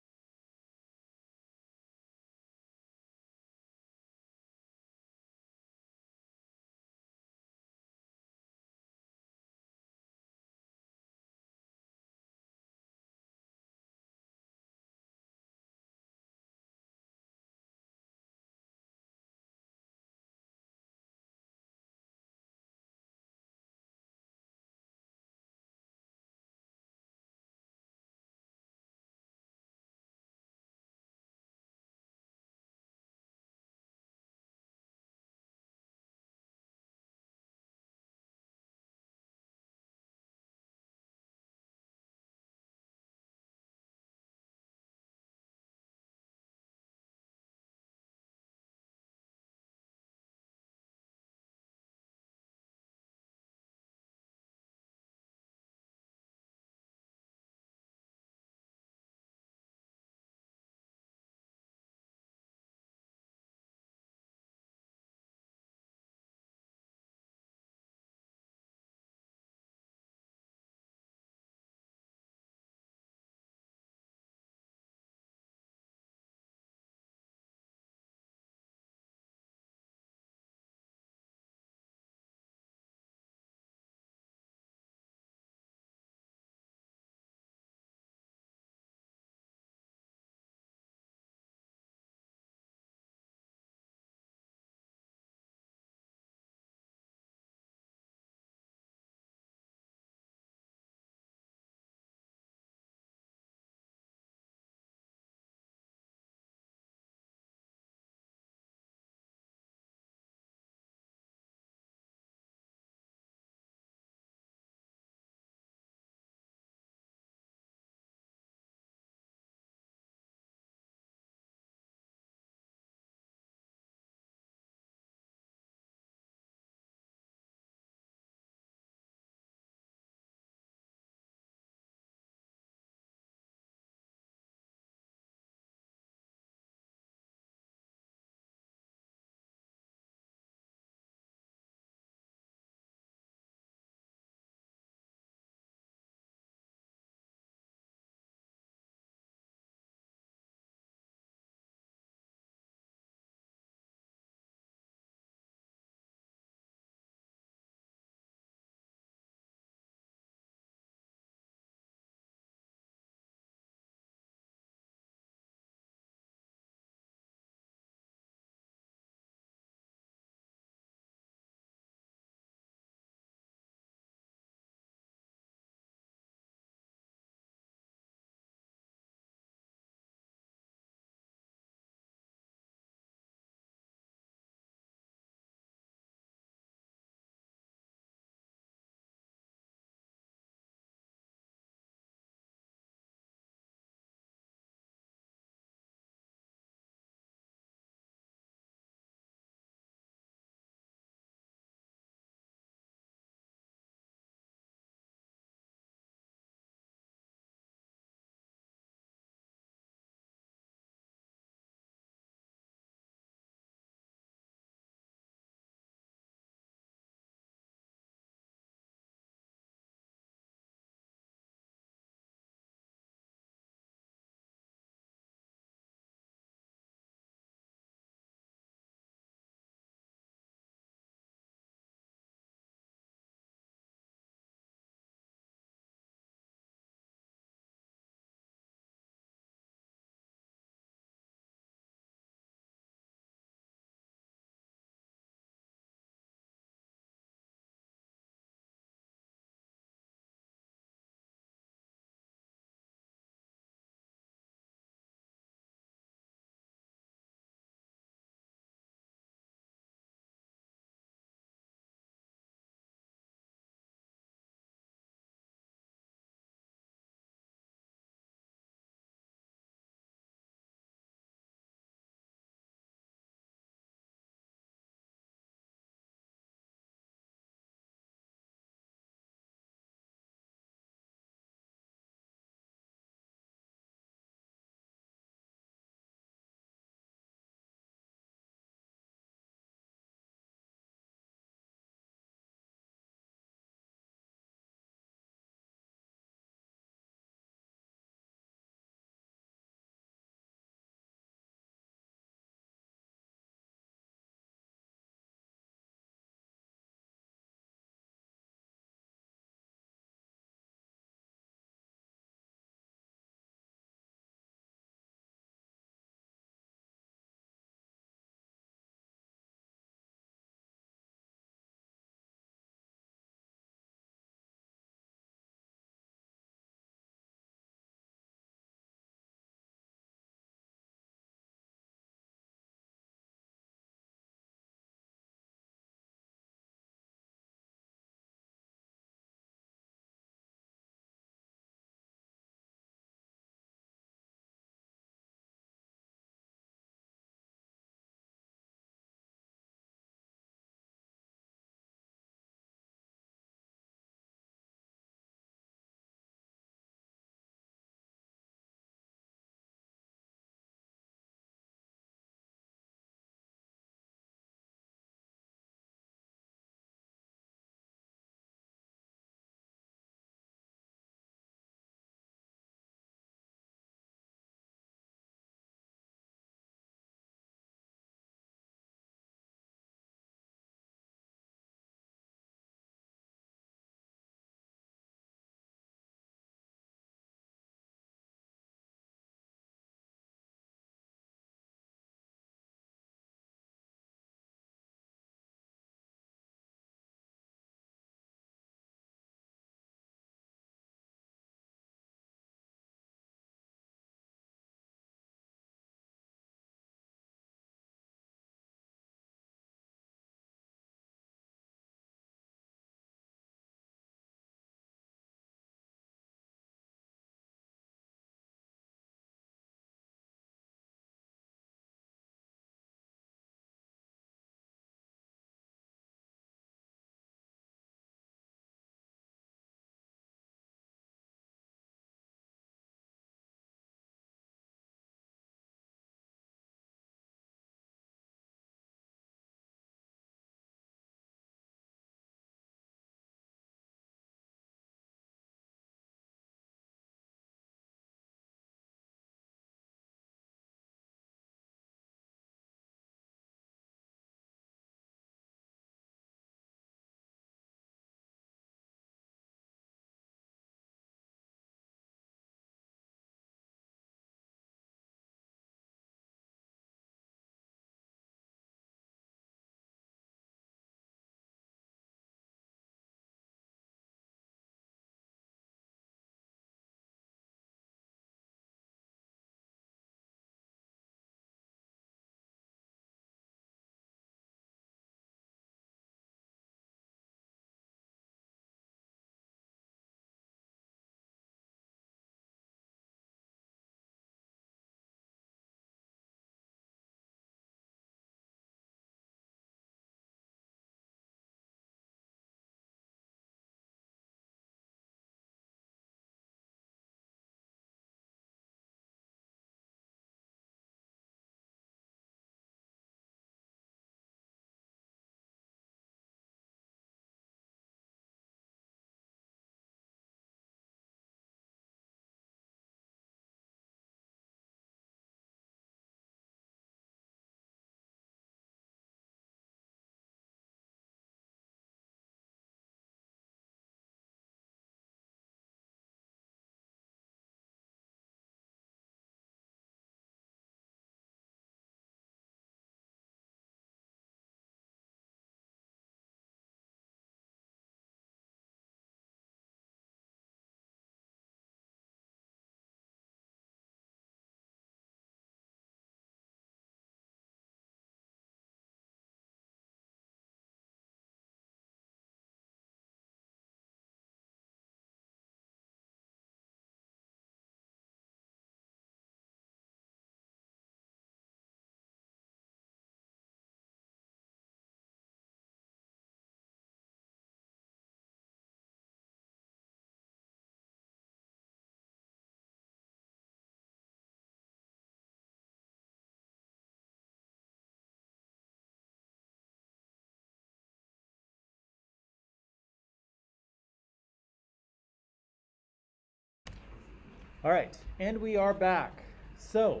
All right, and we are back. So,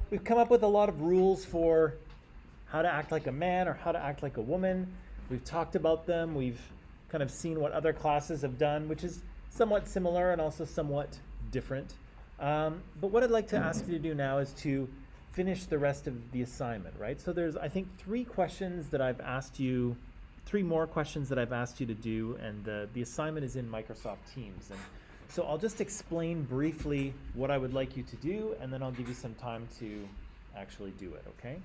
we've come up with a lot of rules for how to act like a man or how to act like a woman. We've talked about them. We've kind of seen what other classes have done, which is somewhat similar and also somewhat different. But what I'd like to ask you to do now is to finish the rest of the assignment, right? So there's, I think, three more questions that I've asked you to do, and the assignment is in Microsoft Teams. And so I'll just explain briefly what I would like you to do, and then I'll give you some time to actually do it, okay?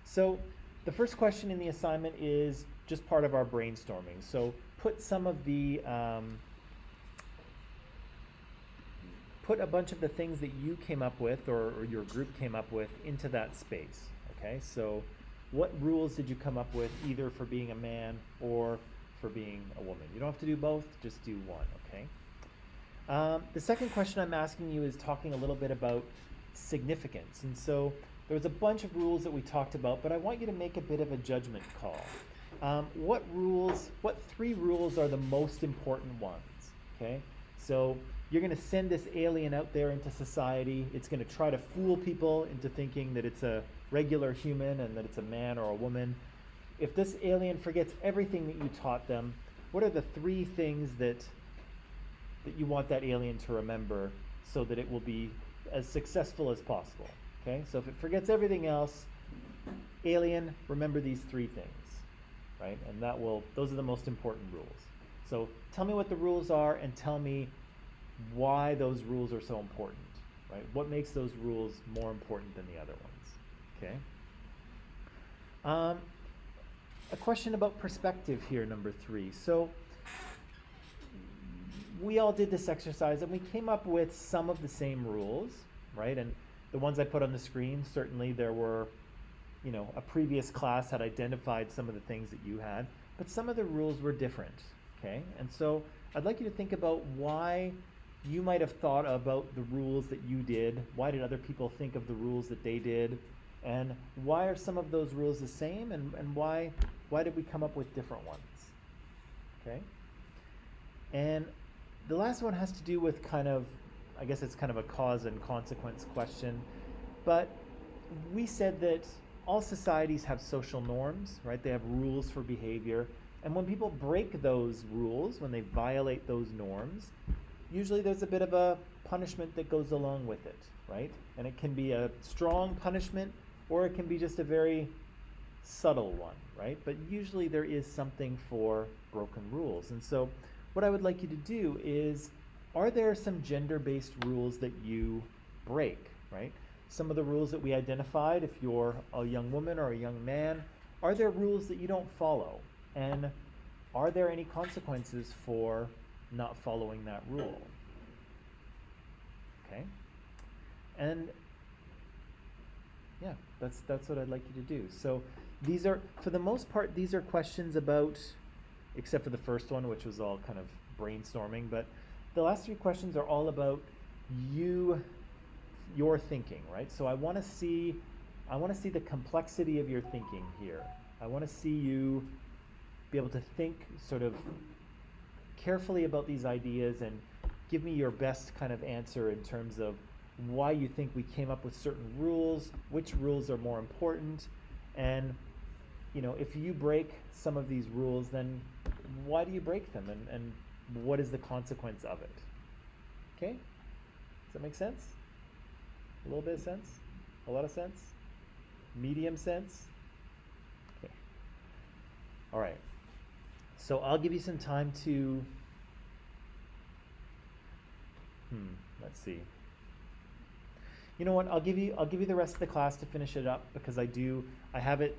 So the first question in the assignment is just part of our brainstorming. So put some of the, put a bunch of the things that you came up with or your group came up with into that space, okay? So what rules did you come up with either for being a man or for being a woman? You don't have to do both, just do one, okay? The second question I'm asking you is talking a little bit about significance. And so there was a bunch of rules that we talked about, but I want you to make a bit of a judgment call. What three rules are the most important ones, okay? So you're gonna send this alien out there into society. It's gonna try to fool people into thinking that it's a regular human and that it's a man or a woman. If this alien forgets everything that you taught them, what are the three things that you want that alien to remember so that it will be as successful as possible? Okay, so if it forgets everything else, alien, remember these three things, right? And those are the most important rules. So tell me what the rules are and tell me why those rules are so important, right? What makes those rules more important than the other ones, okay? A question about perspective here, number 3. So we all did this exercise and we came up with some of the same rules, right? And the ones I put on the screen, certainly there were, a previous class had identified some of the things that you had, but some of the rules were different, okay? And so I'd like you to think about why you might have thought about the rules that you did. Why did other people think of the rules that they did? And why are some of those rules the same? And why did we come up with different ones? Okay? And the last one has to do with I guess it's kind of a cause and consequence question. But we said that all societies have social norms, right? They have rules for behavior. And when people break those rules, when they violate those norms, usually there's a bit of a punishment that goes along with it, right? And it can be a strong punishment or it can be just a very subtle one, right? But usually there is something for broken rules. And so what I would like you to do is, are there some gender-based rules that you break, right? Some of the rules that we identified, if you're a young woman or a young man, are there rules that you don't follow? And are there any consequences for not following that rule? Okay? And yeah, that's what I'd like you to do. So these are, for the most part, these are questions about, except for the first one, which was all kind of brainstorming, but the last 3 questions are all about your thinking, right? So I want to see the complexity of your thinking here. I want to see you be able to think sort of carefully about these ideas and give me your best kind of answer in terms of why you think we came up with certain rules, which rules are more important, and if you break some of these rules, then why do you break them, and what is the consequence of it? Okay? Does that make sense? A little bit of sense? A lot of sense? Medium sense? Okay. All right. So I'll give you some time to, let's see. You know what? I'll give you the rest of the class to finish it up because I have it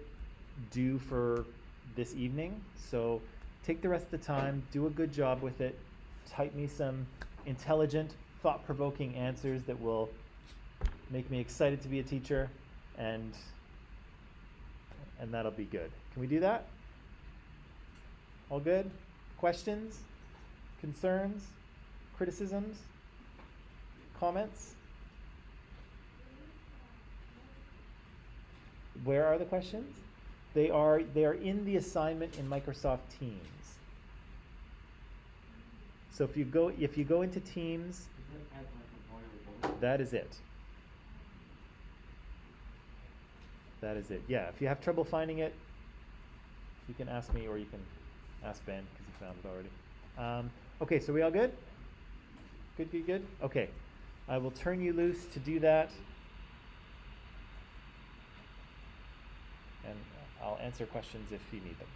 due for this evening. So take the rest of the time, do a good job with it, type me some intelligent, thought-provoking answers that will make me excited to be a teacher, and that'll be good. Can we do that? All good? Questions? Concerns? Criticisms? Comments? Where are the questions? They are in the assignment in Microsoft Teams. So if you go into Teams, Is it add like a boy or girl? that is it. That is it. Yeah, if you have trouble finding it, you can ask me or you can ask Ben because he found it already. Okay, so we all good? Good, good, good? Okay. I will turn you loose to do that. And I'll answer questions if you need them.